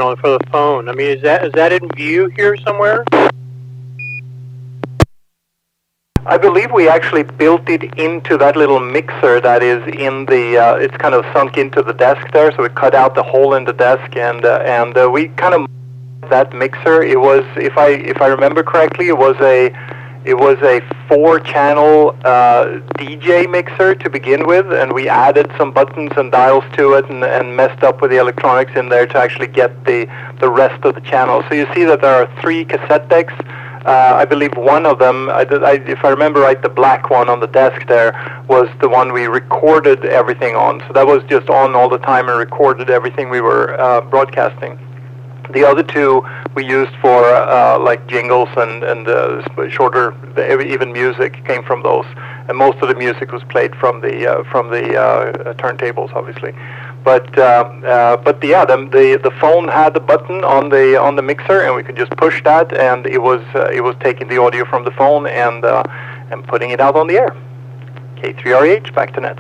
channel for the phone. I mean, is that in view here somewhere? I believe we actually built it into that little mixer that is in the, it's kind of sunk into the desk there, so we cut out the hole in the desk, and we kind of that mixer. It was, if I remember correctly, it was a 4-channel DJ mixer to begin with, and we added some buttons and dials to it, and messed up with the electronics in there to actually get the rest of the channels. So you see that there are 3 cassette decks. I believe one of them, if I remember right, the black one on the desk there was the one we recorded everything on. So that was just on all the time and recorded everything we were broadcasting. The other 2 we used for like jingles and shorter, even music came from those. And most of the music was played from the turntables, obviously. But yeah, the phone had the button on the mixer, and we could just push that, and it was taking the audio from the phone and putting it out on the air. K3RH, back to net.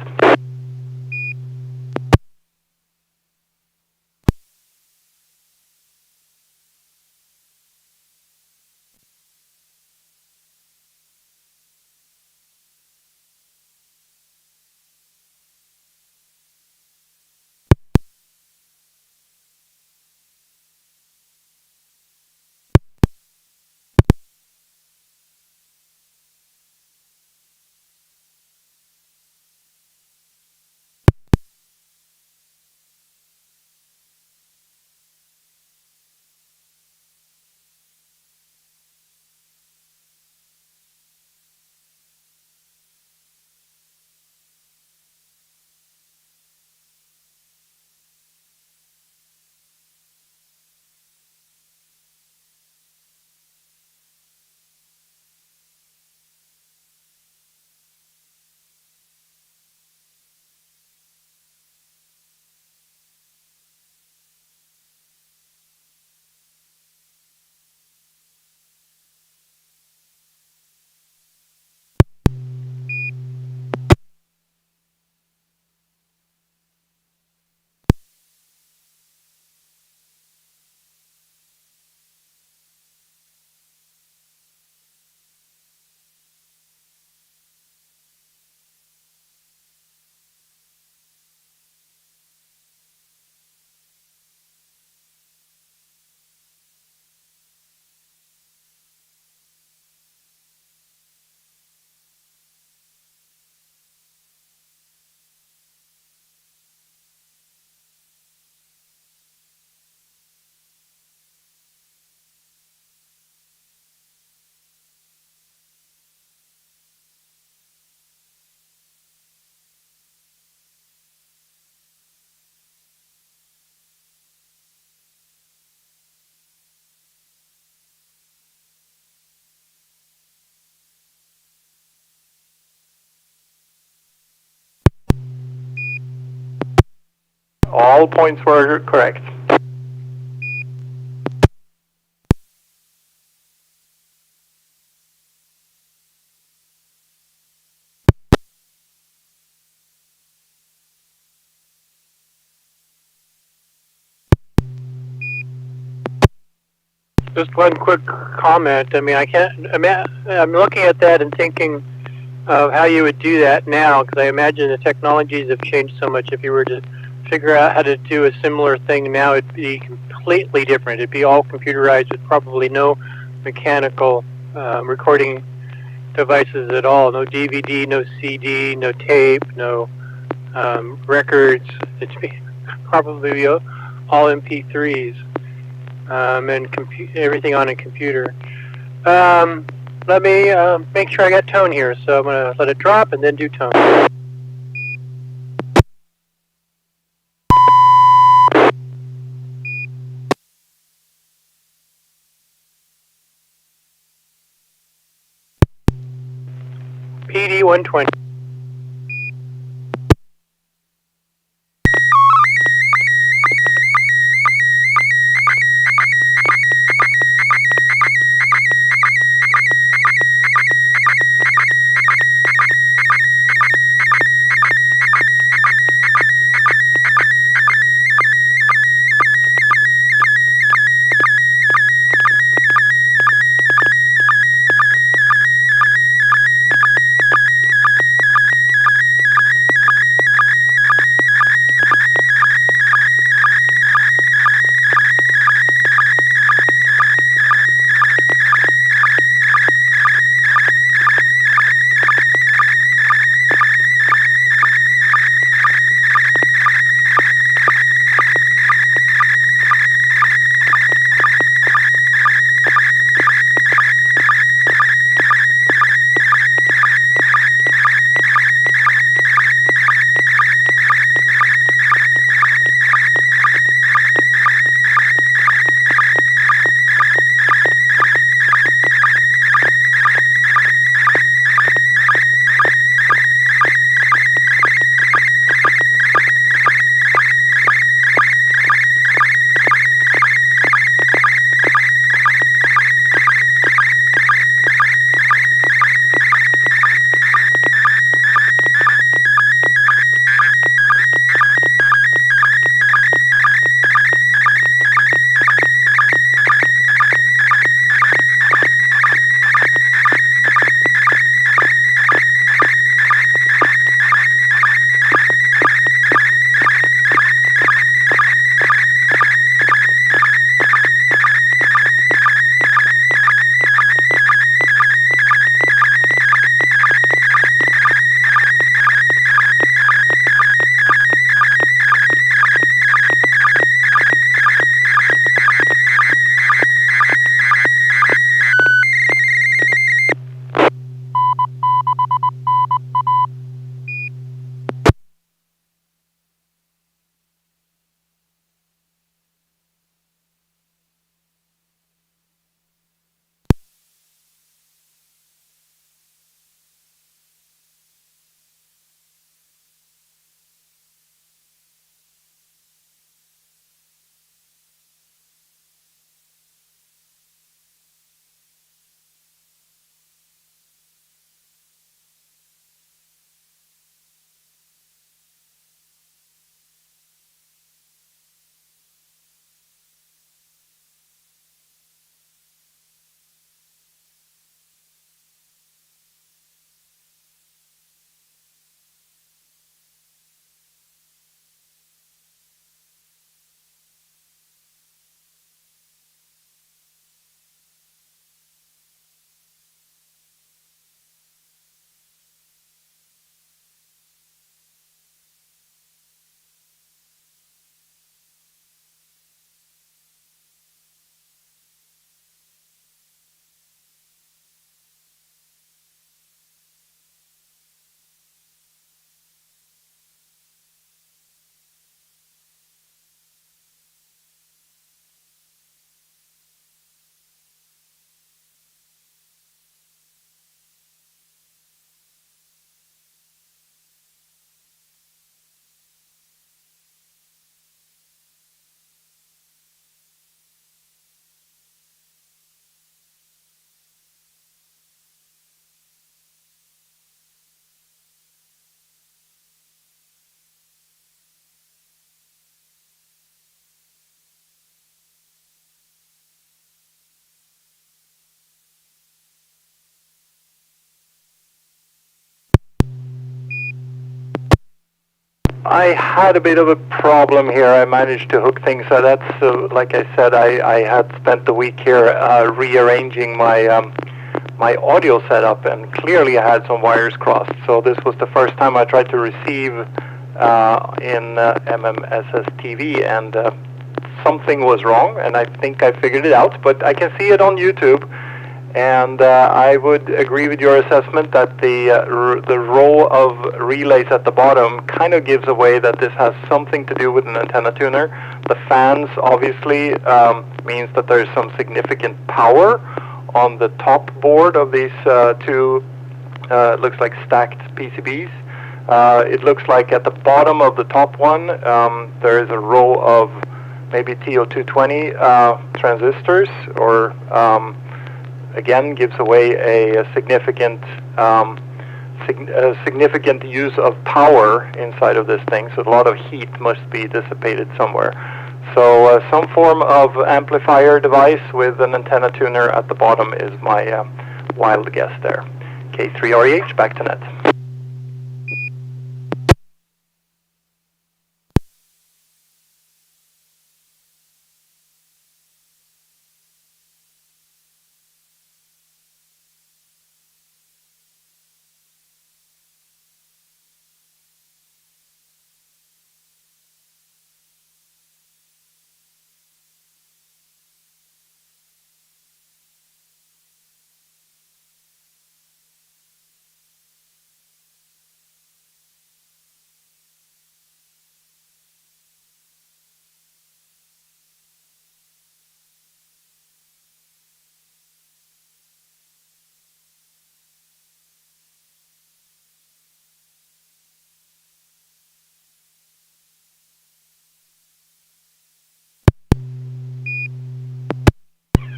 All points were correct. Just one quick comment. I mean, I'm looking at that and thinking of how you would do that now, because I imagine the technologies have changed so much. If you were to figure out how to do a similar thing now, it'd be completely different. It'd be all computerized with probably no mechanical recording devices at all. No DVD, no CD, no tape, no records. It'd be probably all MP3s. And everything on a computer. Let me make sure I got tone here, so I'm going to let it drop and then do tone. PD 120. I had a bit of a problem here. I managed to hook things. So that's like I said, I had spent the week here rearranging my my audio setup, and clearly I had some wires crossed. So this was the first time I tried to receive in SSTV, and something was wrong, and I think I figured it out. But I can see it on YouTube. And I would agree with your assessment that the row of relays at the bottom kind of gives away that this has something to do with an antenna tuner. The fans obviously means that there's some significant power on the top board of these two, looks like stacked PCBs. It looks like at the bottom of the top one there is a row of maybe TO220 transistors, or again, gives away a significant significant use of power inside of this thing. So a lot of heat must be dissipated somewhere. So some form of amplifier device with an antenna tuner at the bottom is my wild guess there. K3REH, back to net.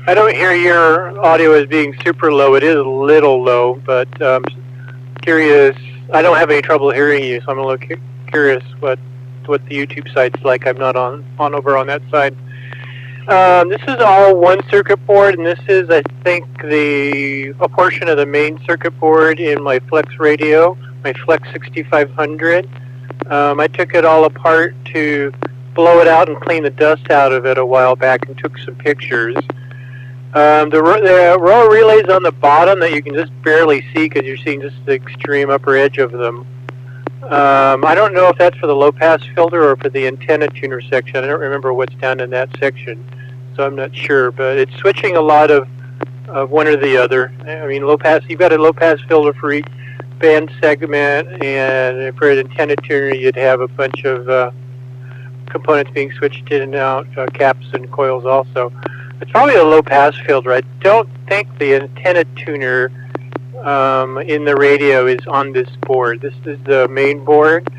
I don't hear your audio as being super low. It is a little low, but curious. I don't have any trouble hearing you, so I'm a little curious what the YouTube site's like. I'm not on over on that side. This is all one circuit board, and this is, I think, a portion of the main circuit board in my Flex radio, my Flex 6500. I took it all apart to blow it out and clean the dust out of it a while back and took some pictures. The row of relays on the bottom that you can just barely see because you're seeing just the extreme upper edge of them. I don't know if that's for the low-pass filter or for the antenna tuner section. I don't remember what's down in that section, so I'm not sure. But it's switching a lot of one or the other. I mean, low-pass, you've got a low-pass filter for each band segment, and for an antenna tuner, you'd have a bunch of components being switched in and out, caps and coils also. It's probably a low-pass filter. I don't think the antenna tuner in the radio is on this board. This is the main board,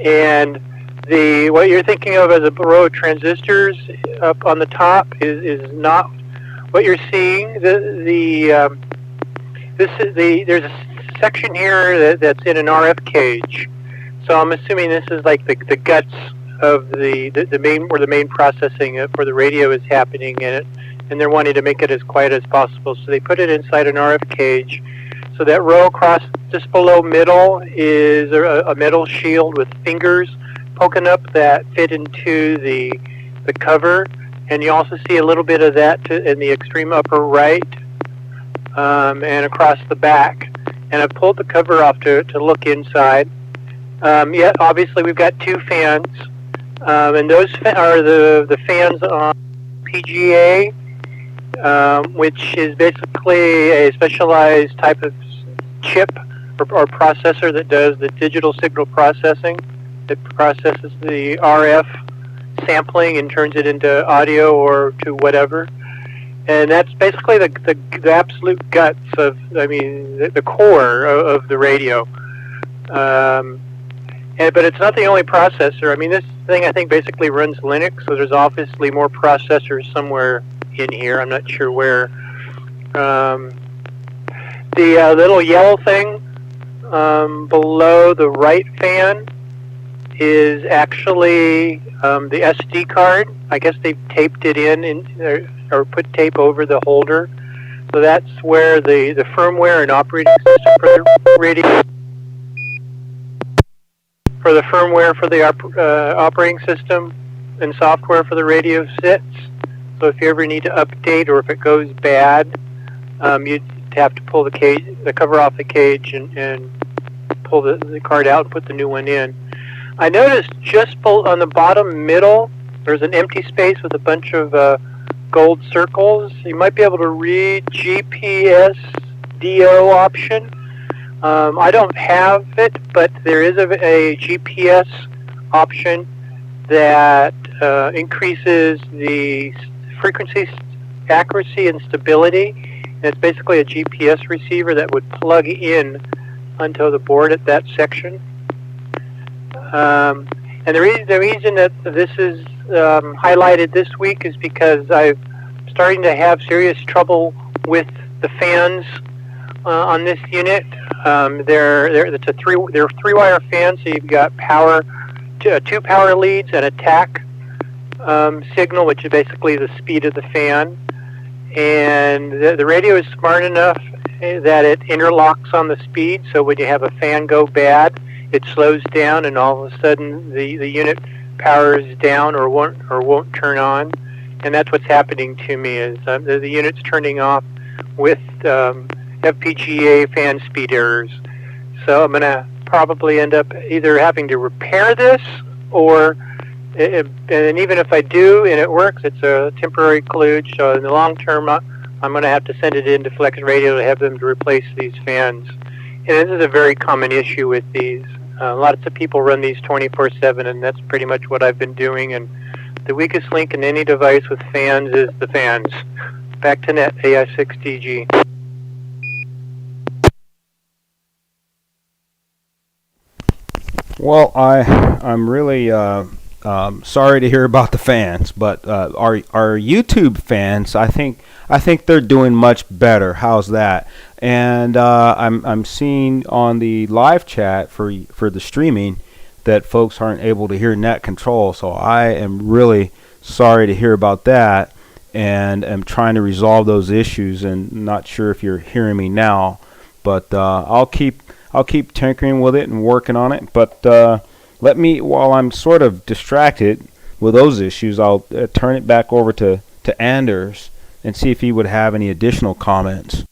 and what you're thinking of as a row of transistors up on the top is not what you're seeing. There's a section here that's in an RF cage, so I'm assuming this is like the guts of the main, where the main processing for the radio is happening in it, and they're wanting to make it as quiet as possible. So they put it inside an RF cage. So that row across just below middle is a metal shield with fingers poking up that fit into the cover, and you also see a little bit of that in the extreme upper right and across the back. And I've pulled the cover off to look inside. Yeah, obviously we've got two fans. And those are the fans on PGA, which is basically a specialized type of chip or processor that does the digital signal processing. It processes the RF sampling and turns it into audio or to whatever. And that's basically the absolute guts of, I mean, the core of the radio. But it's not the only processor. I mean, this thing, I think, basically runs Linux, so there's obviously more processors somewhere in here. I'm not sure where. The little yellow thing below the right fan is actually the SD card. I guess they've taped it in or put tape over the holder. So that's where the firmware and operating system for the radio for the firmware for the operating system and software for the radio sits. So if you ever need to update or if it goes bad, you'd have to pull the cover off the cage and pull the card out and put the new one in. I noticed just on the bottom middle, there's an empty space with a bunch of gold circles. You might be able to read GPS DO option. I don't have it, but there is a GPS option that increases the frequency, accuracy, and stability. And it's basically a GPS receiver that would plug in onto the board at that section. And the reason that this is highlighted this week is because I'm starting to have serious trouble with the fans on this unit. They're three-wire fans, so you've got two power leads and a TAC signal, which is basically the speed of the fan. And the radio is smart enough that it interlocks on the speed, so when you have a fan go bad, it slows down, and all of a sudden the unit powers down or won't turn on. And that's what's happening to me is the unit's turning off with FPGA fan speed errors. So I'm going to probably end up either having to repair this or, and even if I do and it works, it's a temporary kludge. So in the long term, I'm going to have to send it into Flex Radio to have them to replace these fans. And this is a very common issue with these. Lots of people run these 24/7, and that's pretty much what I've been doing. And the weakest link in any device with fans is the fans. Back to net, AI6DG. Well, I'm really sorry to hear about the fans, but our YouTube fans, I think they're doing much better. How's that? And I'm seeing on the live chat for the streaming that folks aren't able to hear net control. So I am really sorry to hear about that, and am trying to resolve those issues. And not sure if you're hearing me now, but I'll keep tinkering with it and working on it. But let me, while I'm sort of distracted with those issues, I'll turn it back over to Anders and see if he would have any additional comments.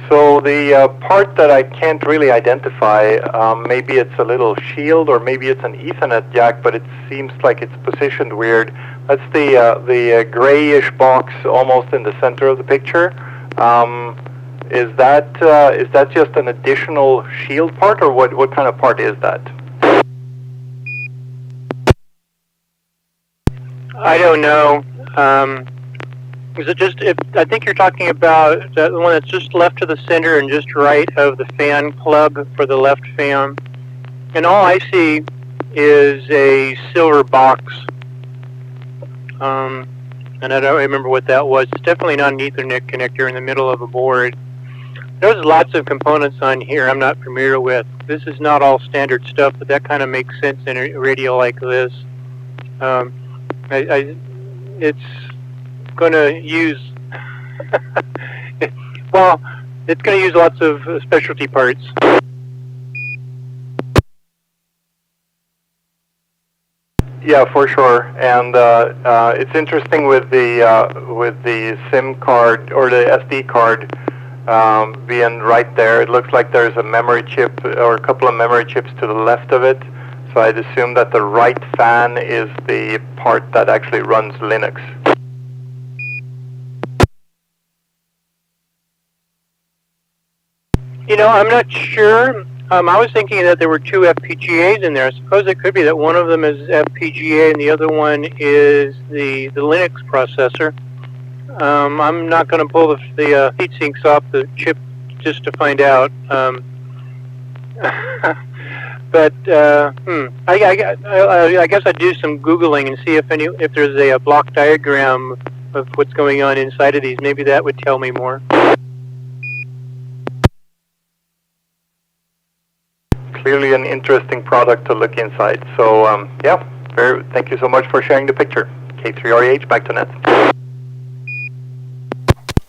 So the part that I can't really identify, maybe it's a little shield or maybe it's an Ethernet jack, but it seems like it's positioned weird. That's the grayish box almost in the center of the picture. Is that just an additional shield part, or what kind of part is that? I don't know. Is it just? I think you're talking about the one that's just left to the center and just right of the fan plug for the left fan. And all I see is a silver box. And I don't remember what that was. It's definitely not an Ethernet connector in the middle of a board. There's lots of components on here I'm not familiar with. This is not all standard stuff, but that kind of makes sense in a radio like this. It's going to use, well, it's going to use lots of specialty parts. Yeah, for sure. And it's interesting with the SIM card or the SD card being right there. It looks like there's a memory chip or a couple of memory chips to the left of it. So I'd assume that the right fan is the part that actually runs Linux. You know, I'm not sure. I was thinking that there were two FPGAs in there. I suppose it could be that one of them is FPGA and the other one is the Linux processor. I'm not going to pull the heat sinks off the chip just to find out. But I guess I'd do some Googling and see if there's a block diagram of what's going on inside of these. Maybe that would tell me more. Clearly an interesting product to look inside. So, yeah, thank you so much for sharing the picture. K3REH, back to net.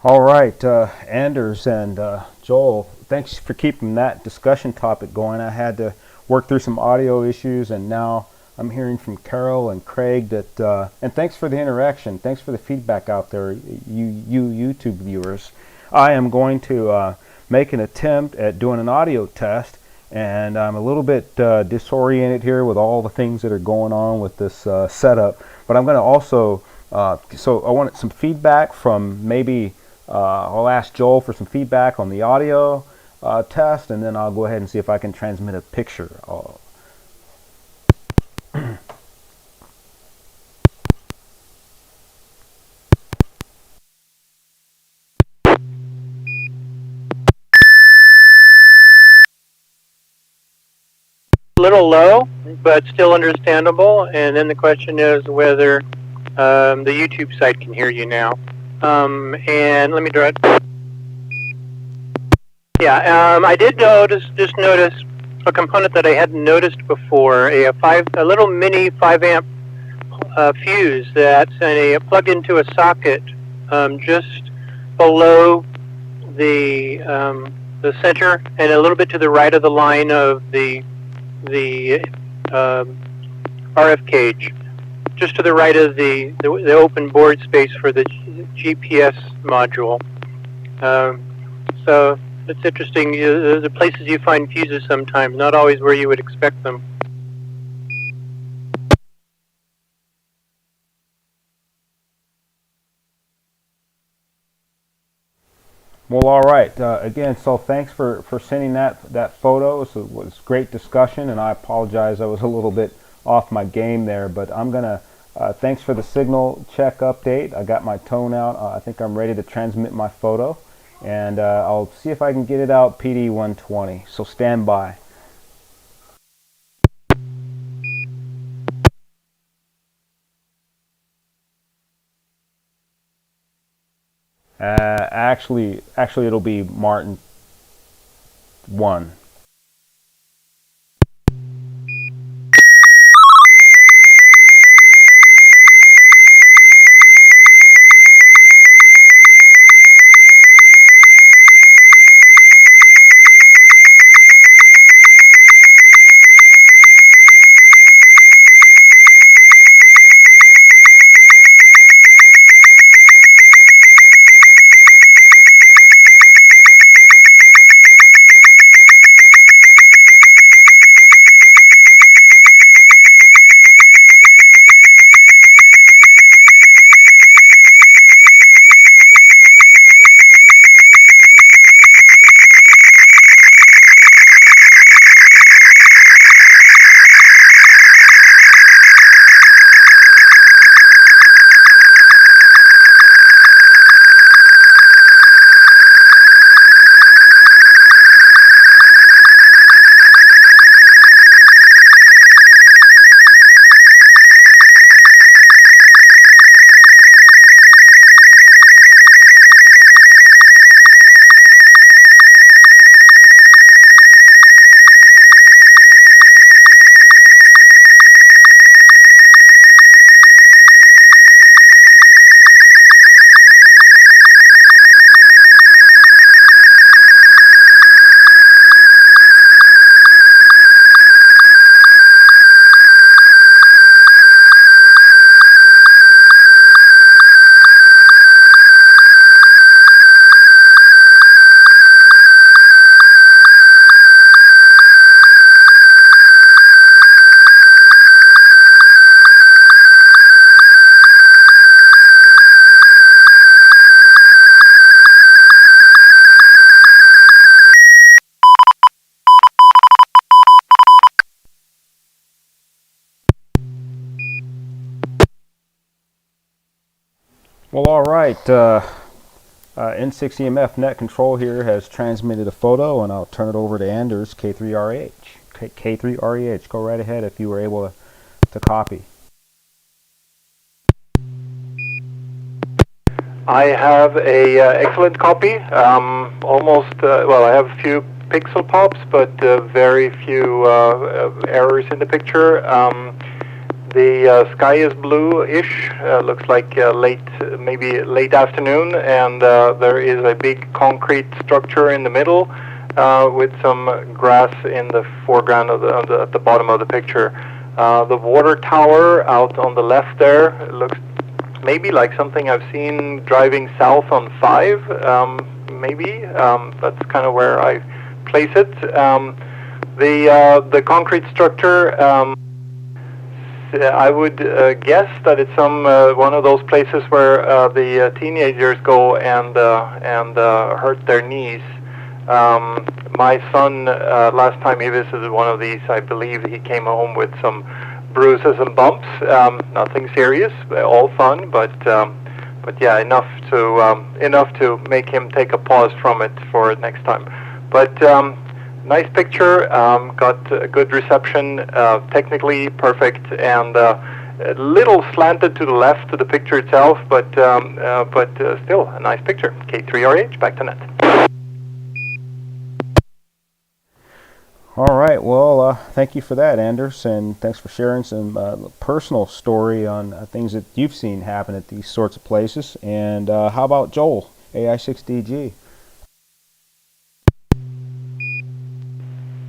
All right, Anders and Joel, thanks for keeping that discussion topic going. I had to work through some audio issues, and now I'm hearing from Carol and Craig that, and thanks for the interaction. Thanks for the feedback out there, you YouTube viewers. I am going to make an attempt at doing an audio test, and I'm a little bit disoriented here with all the things that are going on with this setup. But I'm going to also, so I wanted some feedback from maybe, I'll ask Joel for some feedback on the audio test, and then I'll go ahead and see if I can transmit a picture. A little low, but still understandable. And then the question is whether the YouTube site can hear you now. And let me draw it. Yeah, I did just notice a component that I hadn't noticed before, a little mini 5-amp fuse that's plugged into a socket just below the center and a little bit to the right of the line of the RF cage, just to the right of the open board space for the GPS module. So it's interesting. The places you find fuses sometimes, not always where you would expect them. Well, all right. Again, so thanks for sending that photo. It was great discussion, and I apologize. I was a little bit off my game there, but I'm going to, thanks for the signal check update. I got my tone out. I think I'm ready to transmit my photo, and I'll see if I can get it out PD 120. So stand by. Actually, it'll be Martin 1. Well, all right. N6NA Net Control here has transmitted a photo, and I'll turn it over to Anders, K3REH. K3REH, go right ahead if you were able to copy. I have a excellent copy. Almost, well, I have a few pixel pops, but very few errors in the picture. The sky is blue-ish. Looks like maybe late afternoon, and there is a big concrete structure in the middle with some grass in the foreground at the bottom of the picture. The water tower out on the left there looks maybe like something I've seen driving south on 5. Maybe that's kind of where I place it. The concrete structure. I would guess that it's one of those places where the teenagers go and hurt their knees. My son, last time he visited one of these, I believe he came home with some bruises and bumps. Nothing serious, all fun, but yeah, enough to make him take a pause from it for next time. But nice picture, got a good reception, technically perfect, and a little slanted to the left of the picture itself, but still a nice picture. K3RH, back to net. All right, well, thank you for that, Anders, and thanks for sharing some personal story on things that you've seen happen at these sorts of places. And how about Joel, AI6DG?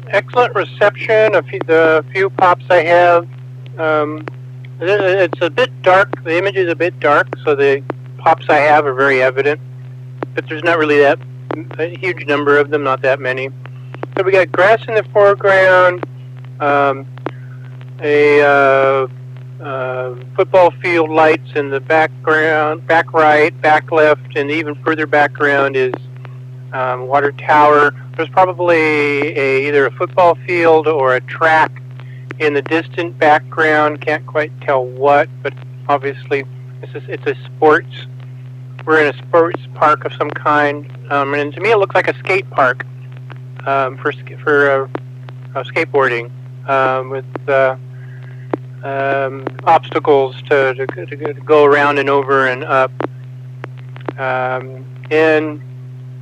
Excellent reception. The few pops I have, it's a bit dark. The image is a bit dark, so the pops I have are very evident. But there's not really a huge number of them, not that many. So we got grass in the foreground, football field lights in the background, back right, back left, and even further background is water tower. There's probably either a football field or a track in the distant background. Can't quite tell what, but obviously it's a sports. We're in a sports park of some kind, and to me it looks like a skate park for skateboarding with obstacles to go around and over and up, and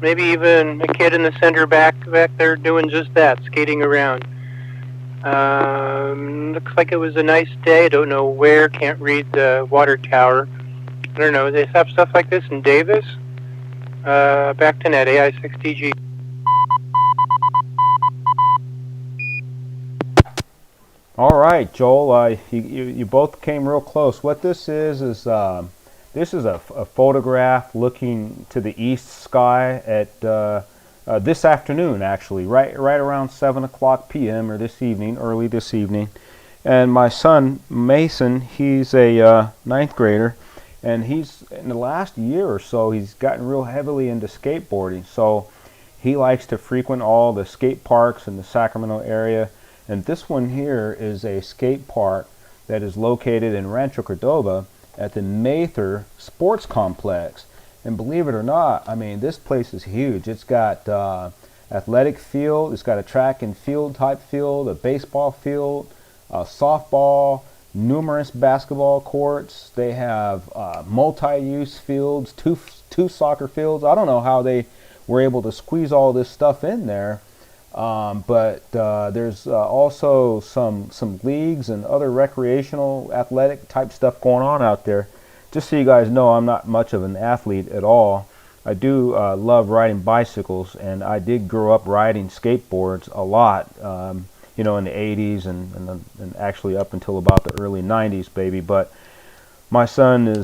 maybe even a kid in the center back there doing just that, skating around. Looks like it was a nice day. I don't know where. Can't read the water tower. I don't know. They have stuff like this in Davis. Back to net, AI6DG. All right, Joel, you both came real close. What this is a photograph looking to the east sky at this afternoon, actually, right around 7 o'clock p.m. or early this evening. And my son, Mason, he's a 9th grader, and he's, in the last year or so, he's gotten real heavily into skateboarding. So he likes to frequent all the skate parks in the Sacramento area. And this one here is a skate park that is located in Rancho Cordova at the Mather Sports Complex. And believe it or not, I mean, this place is huge. It's got athletic field, it's got a track and field type field, a baseball field, softball, numerous basketball courts. They have multi-use fields, two soccer fields. I don't know how they were able to squeeze all this stuff in there. But there's also some leagues and other recreational athletic type stuff going on out there. Just so you guys know, I'm not much of an athlete at all. I do love riding bicycles, and I did grow up riding skateboards a lot, in the 80s and actually up until about the early 90s, baby. But my son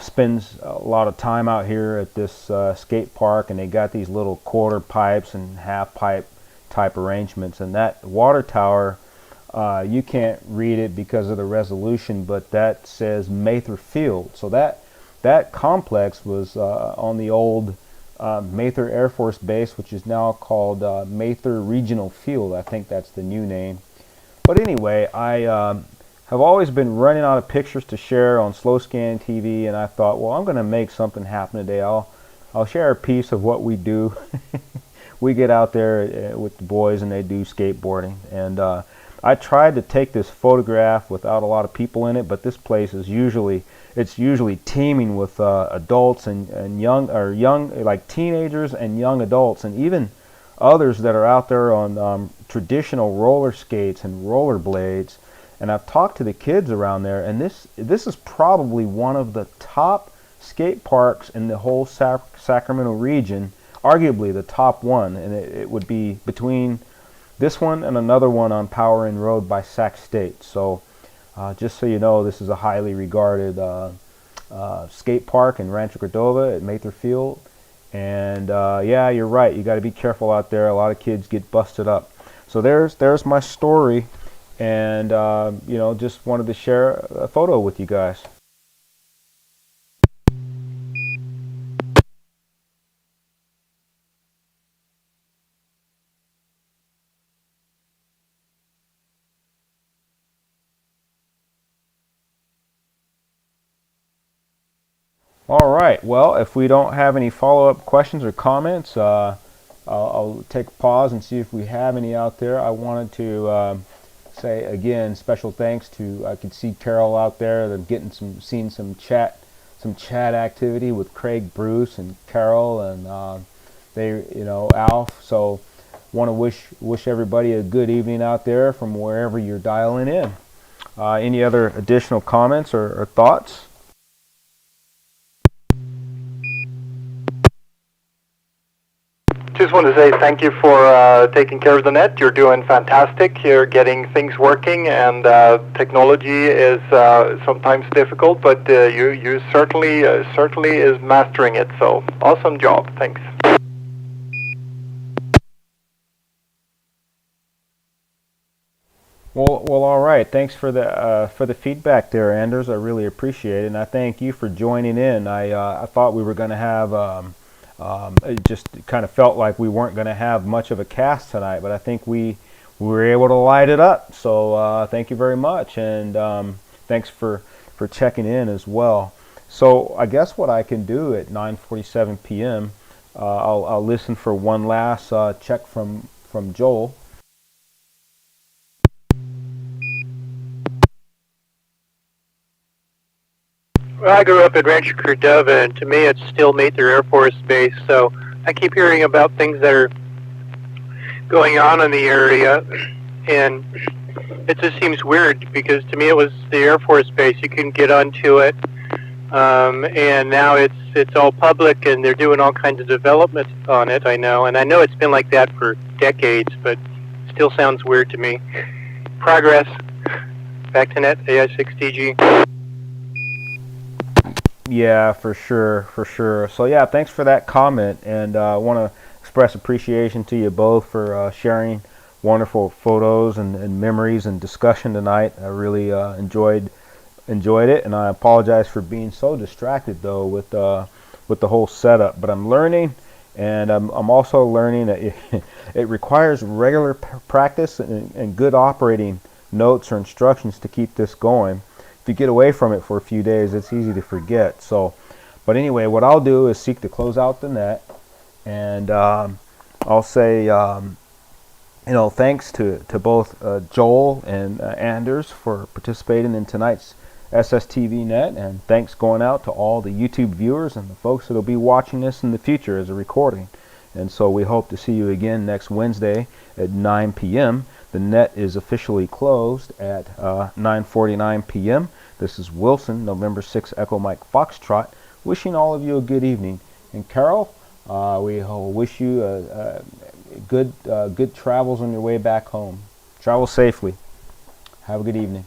spends a lot of time out here at this skate park, and they got these little quarter pipes and half pipe type arrangements, and that water tower, you can't read it because of the resolution, but that says Mather Field. So that complex was on the old Mather Air Force Base, which is now called Mather Regional Field. I think that's the new name. But anyway, I have always been running out of pictures to share on Slow Scan TV, and I thought, well, I'm going to make something happen today. I'll share a piece of what we do. We get out there with the boys and they do skateboarding, and I tried to take this photograph without a lot of people in it, but this place is usually teeming with adults and young like teenagers and young adults, and even others that are out there on traditional roller skates and roller blades. And I've talked to the kids around there, and this is probably one of the top skate parks in the whole Sacramento region, arguably the top one, and it would be between this one and another one on Power Inn Road by Sac State. So just so you know, this is a highly regarded skate park in Rancho Cordova at Mather Field. And yeah, you're right, you got to be careful out there. A lot of kids get busted up. So there's my story, and you know, just wanted to share a photo with you guys. All right, well, if we don't have any follow-up questions or comments, I'll take a pause and see if we have any out there. I wanted to say again, special thanks to, I could see Carol out there. They're getting seeing some chat activity with Craig, Bruce, and Carol, and Alf. So, want to wish everybody a good evening out there from wherever you're dialing in. Any other additional comments or thoughts? Just want to say thank you for taking care of the net. You're doing fantastic. You're getting things working, and technology is sometimes difficult, but you certainly is mastering it. So awesome job. Thanks. Well, all right. Thanks for the feedback there, Anders. I really appreciate it, and I thank you for joining in. I thought we were going to have. It just kind of felt like we weren't going to have much of a cast tonight, but I think we were able to light it up. So thank you very much, and thanks for checking in as well. So I guess what I can do at 9:47 p.m., I'll listen for one last check from Joel. Well, I grew up in Rancho Cordova, and to me it's still Mather Air Force Base, so I keep hearing about things that are going on in the area, and it just seems weird, because to me it was the Air Force Base. You can get onto it, and now it's all public, and they're doing all kinds of development on it, I know it's been like that for decades, but still sounds weird to me. Progress. Back to net, AI6TG. Yeah, for sure. So yeah, thanks for that comment, and I want to express appreciation to you both for sharing wonderful photos and memories and discussion tonight. I really enjoyed it, and I apologize for being so distracted though with the whole setup. But I'm learning, and I'm also learning that it requires regular practice and good operating notes or instructions to keep this going. If you get away from it for a few days, it's easy to forget. So, but anyway, what I'll do is seek to close out the net, and I'll say, thanks to both Joel and Anders for participating in tonight's SSTV Net, and thanks going out to all the YouTube viewers and the folks that will be watching this in the future as a recording. And so we hope to see you again next Wednesday at 9 p.m. The net is officially closed at 9:49 p.m. This is Wilson, November 6 Echo Mike Foxtrot, wishing all of you a good evening. And Carol, we wish you good travels on your way back home. Travel safely. Have a good evening.